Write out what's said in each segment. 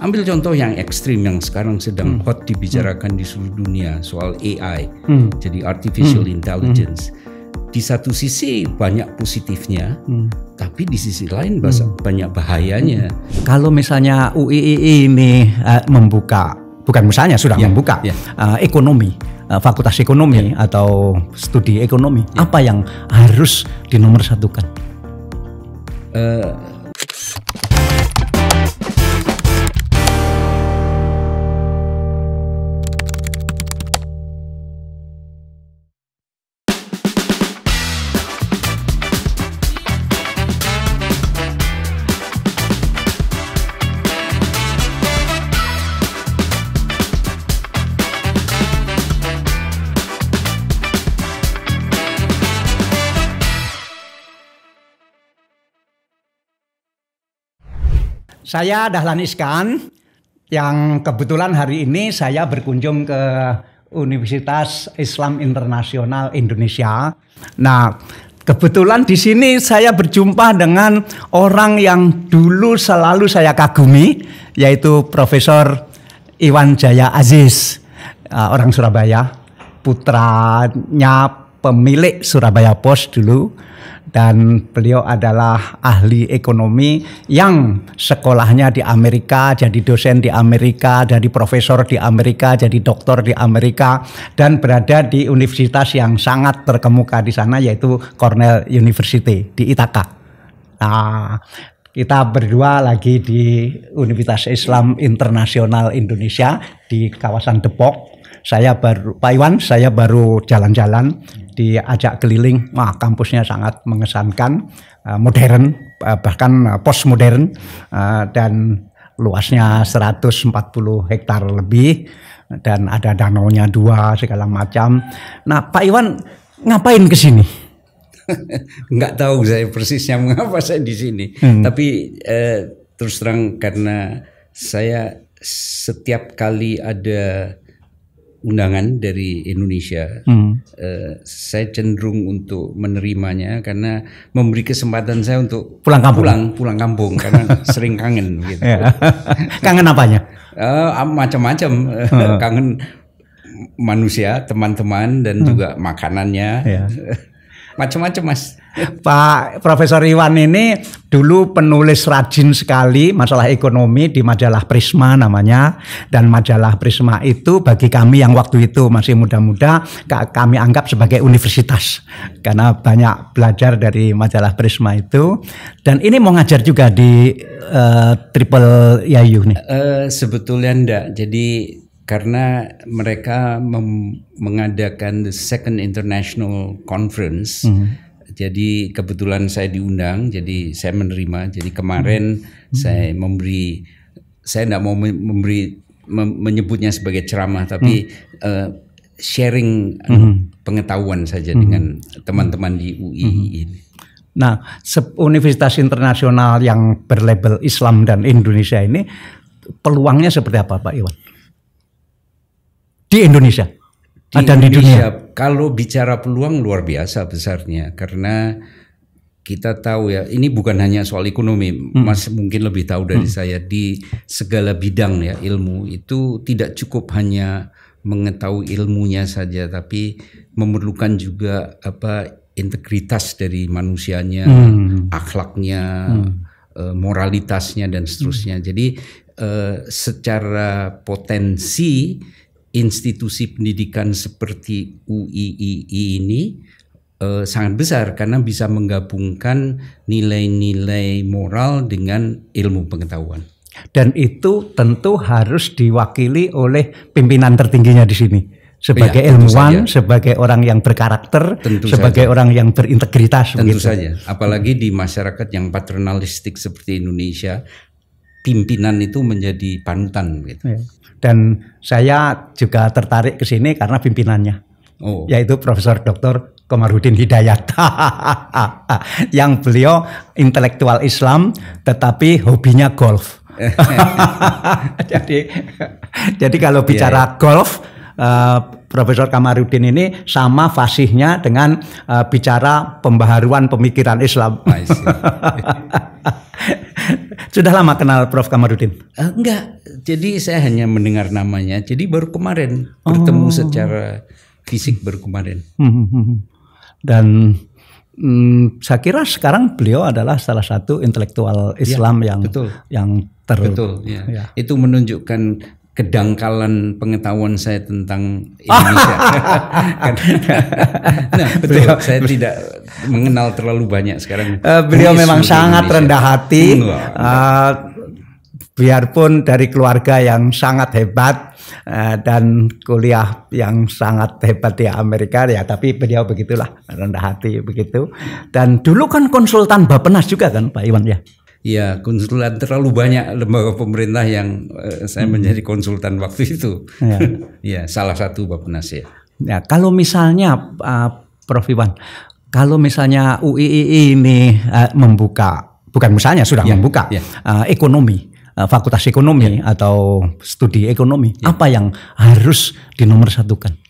Ambil contoh yang ekstrim yang sekarang sedang hot dibicarakan di seluruh dunia, soal AI, jadi artificial intelligence. Di satu sisi banyak positifnya, tapi di sisi lain banyak bahayanya. Kalau misalnya UII ini membuka, bukan misalnya sudah membuka ekonomi, fakultas ekonomi atau studi ekonomi, apa yang harus dinomorsatukan? Saya Dahlan Iskan, yang kebetulan hari ini saya berkunjung ke Universitas Islam Internasional Indonesia. Nah, kebetulan di sini saya berjumpa dengan orang yang dulu selalu saya kagumi, yaitu Profesor Iwan Jaya Aziz, orang Surabaya, putranya pemilik Surabaya Post dulu. Dan beliau adalah ahli ekonomi yang sekolahnya di Amerika, jadi dosen di Amerika, jadi profesor di Amerika, jadi doktor di Amerika, dan berada di universitas yang sangat terkemuka di sana, yaitu Cornell University di Ithaca. Nah, kita berdua lagi di Universitas Islam Internasional Indonesia di kawasan Depok. Pak Iwan, saya baru jalan-jalan, diajak keliling. Wah, kampusnya sangat mengesankan, modern, bahkan postmodern, dan luasnya 140 hektar lebih, dan ada danaunya 2 segala macam. Nah, Pak Iwan ngapain ke sini? Nggak tahu saya persisnya mengapa saya di sini. Tapi terus terang karena saya setiap kali ada undangan dari Indonesia, saya cenderung untuk menerimanya karena memberi kesempatan saya untuk pulang kampung karena sering kangen gitu. Kangen apanya? Macam-macam, kangen manusia, teman-teman, dan juga makanannya. Macam-macam, Mas. Pak Profesor Iwan ini dulu penulis rajin sekali masalah ekonomi di majalah Prisma namanya, dan majalah Prisma itu bagi kami yang waktu itu masih muda-muda kami anggap sebagai universitas karena banyak belajar dari majalah Prisma itu. Dan ini mau ngajar juga di Triple IAIU nih. Sebetulnya enggak. Jadi karena mereka mengadakan the second international conference, jadi kebetulan saya diundang, jadi saya menerima. Jadi kemarin saya tidak mau menyebutnya sebagai ceramah, tapi sharing pengetahuan saja dengan teman-teman di UI ini. Nah, Universitas Internasional yang berlabel Islam dan Indonesia ini peluangnya seperti apa, Pak Iwan? Di Indonesia? Dan di dunia. Kalau bicara peluang luar biasa besarnya, karena kita tahu ya, ini bukan hanya soal ekonomi, Mas mungkin lebih tahu dari saya, di segala bidang ya ilmu itu tidak cukup hanya mengetahui ilmunya saja, tapi memerlukan juga integritas dari manusianya, akhlaknya, moralitasnya, dan seterusnya. Jadi secara potensi institusi pendidikan seperti UII ini sangat besar karena bisa menggabungkan nilai-nilai moral dengan ilmu pengetahuan. Dan itu tentu harus diwakili oleh pimpinan tertingginya di sini. Sebagai ilmuwan, sebagai orang yang berkarakter, sebagai orang yang berintegritas. Tentu saja, apalagi di masyarakat yang paternalistik seperti Indonesia, pimpinan itu menjadi panutan gitu. Dan saya juga tertarik ke sini karena pimpinannya, yaitu Profesor Dr. Komarudin Hidayat, yang beliau intelektual Islam tetapi hobinya golf. jadi kalau bicara golf, Profesor Kamarudin ini sama fasihnya dengan bicara pembaharuan pemikiran Islam. Sudah lama kenal Prof. Kamarudin? Enggak, jadi saya hanya mendengar namanya. Jadi baru kemarin bertemu secara fisik baru kemarin. Dan saya kira sekarang beliau adalah salah satu intelektual Islam yang betul, ya. Itu menunjukkan kedangkalan pengetahuan saya tentang Indonesia. Nah, betul. Saya tidak mengenal terlalu banyak sekarang. Beliau memang sangat rendah hati. Biarpun dari keluarga yang sangat hebat dan kuliah yang sangat hebat di Amerika ya, tapi beliau begitulah, rendah hati begitu. Dan dulu kan konsultan Bappenas juga kan Pak Iwan ya? Ya, konsultan terlalu banyak lembaga pemerintah yang saya menjadi konsultan waktu itu. Ya, ya salah satu Bappenas ya. Ya, kalau misalnya Prof. Iwan, kalau misalnya UII ini membuka, bukan misalnya sudah membuka ekonomi, fakultas ekonomi atau studi ekonomi, apa yang harus dinomorsatukan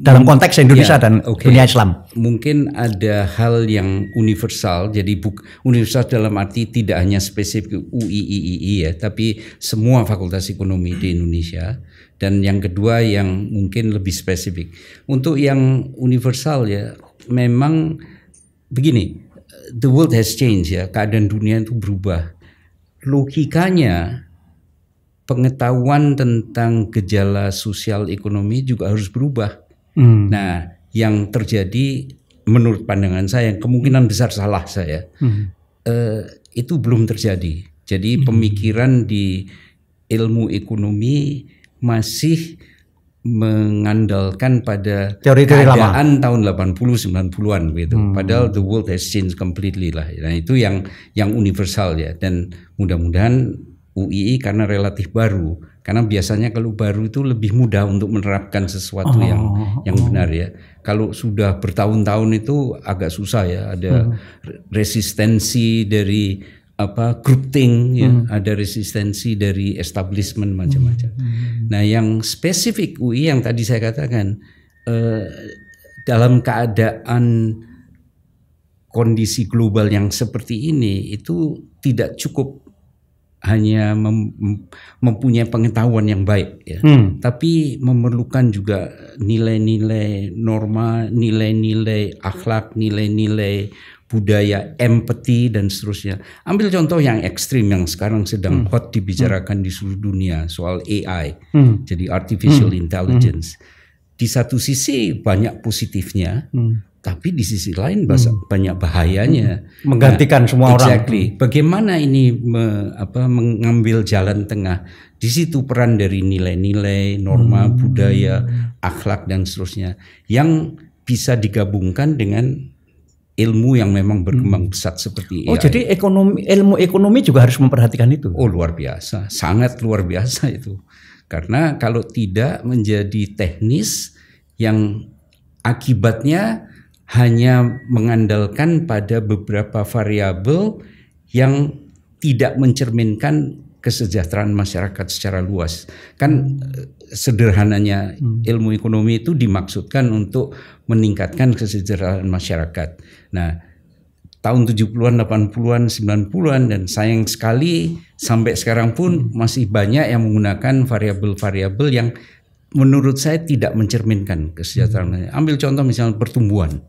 dalam konteks Indonesia dan dunia Islam? Mungkin ada hal yang universal, jadi universal dalam arti tidak hanya spesifik UII ya, tapi semua fakultas ekonomi di Indonesia. Dan yang kedua yang mungkin lebih spesifik, untuk yang universal ya, memang begini, the world has changed ya, keadaan dunia itu berubah. Logikanya pengetahuan tentang gejala sosial ekonomi juga harus berubah. Nah, yang terjadi menurut pandangan saya, kemungkinan besar salah saya, itu belum terjadi. Jadi pemikiran di ilmu ekonomi masih mengandalkan pada teori-teori keadaan tahun 80-90-an gitu. Padahal the world has changed completely lah. Nah, itu yang universal ya, dan mudah-mudahan UII karena relatif baru. Karena biasanya kalau baru itu lebih mudah untuk menerapkan sesuatu yang benar ya. Kalau sudah bertahun-tahun itu agak susah ya, ada resistensi dari grouping ya, ada resistensi dari establishment macam-macam. Nah, yang spesifik UI yang tadi saya katakan, dalam keadaan kondisi global yang seperti ini itu tidak cukup hanya mempunyai pengetahuan yang baik ya, tapi memerlukan juga nilai-nilai norma, nilai-nilai akhlak, nilai-nilai budaya, empati dan seterusnya. Ambil contoh yang ekstrim yang sekarang sedang hot dibicarakan di seluruh dunia, soal AI, jadi artificial intelligence. Di satu sisi banyak positifnya, tapi di sisi lain banyak bahayanya. Menggantikan semua orang. Bagaimana ini mengambil jalan tengah? Di situ peran dari nilai-nilai, norma, budaya, akhlak dan seterusnya yang bisa digabungkan dengan ilmu yang memang berkembang pesat seperti AI. Jadi ilmu ekonomi juga harus memperhatikan itu. Oh, luar biasa, sangat luar biasa itu. Karena kalau tidak menjadi teknis yang akibatnya hanya mengandalkan pada beberapa variabel yang tidak mencerminkan kesejahteraan masyarakat secara luas. Kan sederhananya ilmu ekonomi itu dimaksudkan untuk meningkatkan kesejahteraan masyarakat. Nah, tahun 70-an, 80-an, 90-an dan sayang sekali sampai sekarang pun masih banyak yang menggunakan variabel-variabel yang menurut saya tidak mencerminkan kesejahteraan. Ambil contoh misalnya pertumbuhan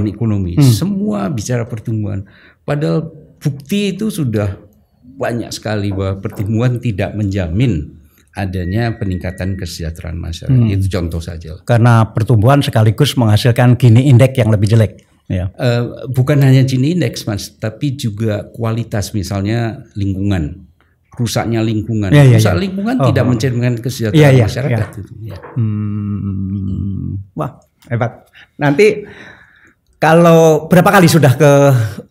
ekonomi. Semua bicara pertumbuhan. Padahal bukti itu sudah banyak sekali bahwa pertumbuhan tidak menjamin adanya peningkatan kesejahteraan masyarakat. Itu contoh saja. Karena pertumbuhan sekaligus menghasilkan Gini Index yang lebih jelek. Ya. Bukan hanya Gini Index, Mas, tapi juga kualitas, misalnya lingkungan. Rusaknya lingkungan. Rusak lingkungan tidak mencerminkan kesejahteraan masyarakat. Ya. Wah, hebat. Nanti kalau berapa kali sudah ke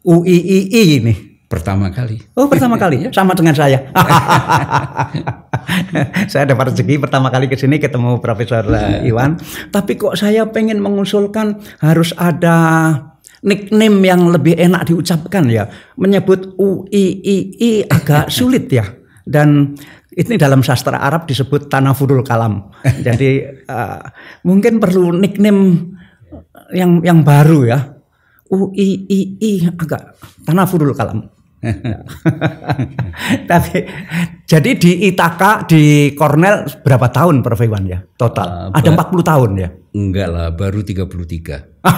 UII ini? Pertama kali. Oh, pertama kali. Sama dengan saya. Saya dapat rezeki pertama kali ke sini ketemu Profesor Iwan. Tapi kok saya pengen mengusulkan harus ada nickname yang lebih enak diucapkan ya. Menyebut UII agak sulit ya. Dan Ini dalam sastra Arab disebut tanafudul kalam. Jadi mungkin perlu nickname yang baru ya. UIII agak tanafudul kalam. Tapi jadi di Ithaka di Cornell berapa tahun Prof Iwan ya total? Ada 40 tahun ya? Enggak lah, baru 33.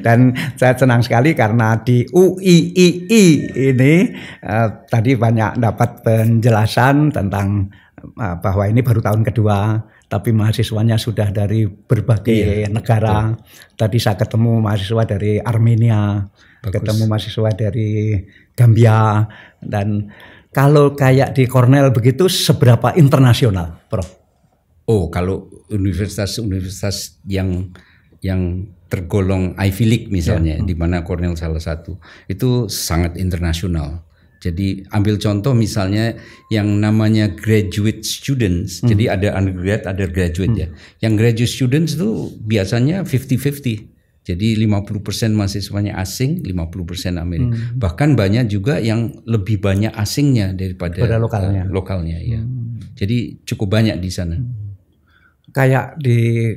Dan saya senang sekali karena di UIII ini tadi banyak dapat penjelasan tentang bahwa ini baru tahun kedua, tapi mahasiswanya sudah dari berbagai negara. Tadi saya ketemu mahasiswa dari Armenia, ketemu mahasiswa dari Gambia, dan kalau kayak di Cornell begitu seberapa internasional, Prof? Oh, kalau universitas yang tergolong Ivy League misalnya, di mana Cornell salah satu, itu sangat internasional. Jadi ambil contoh misalnya yang namanya graduate students. Jadi ada undergrad, ada graduate ya. Yang graduate students itu biasanya 50-50. Jadi 50% mahasiswanya asing, 50% Amerika. Bahkan banyak juga yang lebih banyak asingnya daripada lokalnya ya. Jadi cukup banyak di sana. Kayak di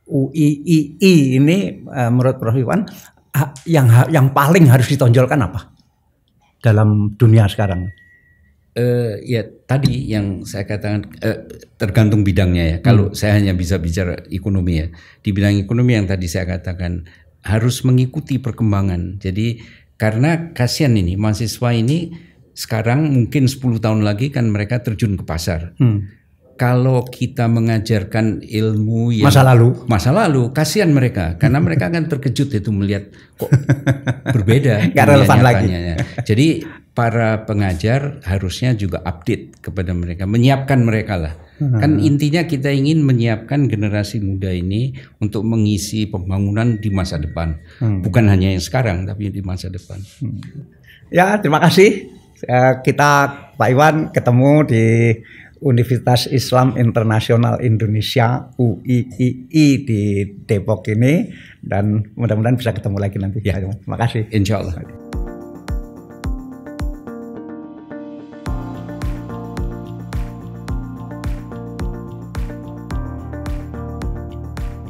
UIII ini menurut Prof Iwan yang paling harus ditonjolkan apa dalam dunia sekarang? Ya tadi yang saya katakan tergantung bidangnya ya. Kalau saya hanya bisa bicara ekonomi ya. Di bidang ekonomi yang tadi saya katakan harus mengikuti perkembangan. Jadi karena kasihan ini mahasiswa ini sekarang mungkin 10 tahun lagi kan mereka terjun ke pasar. Kalau kita mengajarkan ilmu yang masa lalu kasihan mereka karena mereka akan terkejut itu melihat kok berbeda. Nggak relevan lagi. Jadi para pengajar harusnya juga update kepada mereka, menyiapkan mereka lah. Kan intinya kita ingin menyiapkan generasi muda ini untuk mengisi pembangunan di masa depan, bukan hanya yang sekarang tapi di masa depan. Ya, terima kasih. Kita Pak Iwan ketemu di Universitas Islam Internasional Indonesia UIII di Depok ini, dan mudah-mudahan bisa ketemu lagi nanti. Ya. Terima kasih. Insya Allah.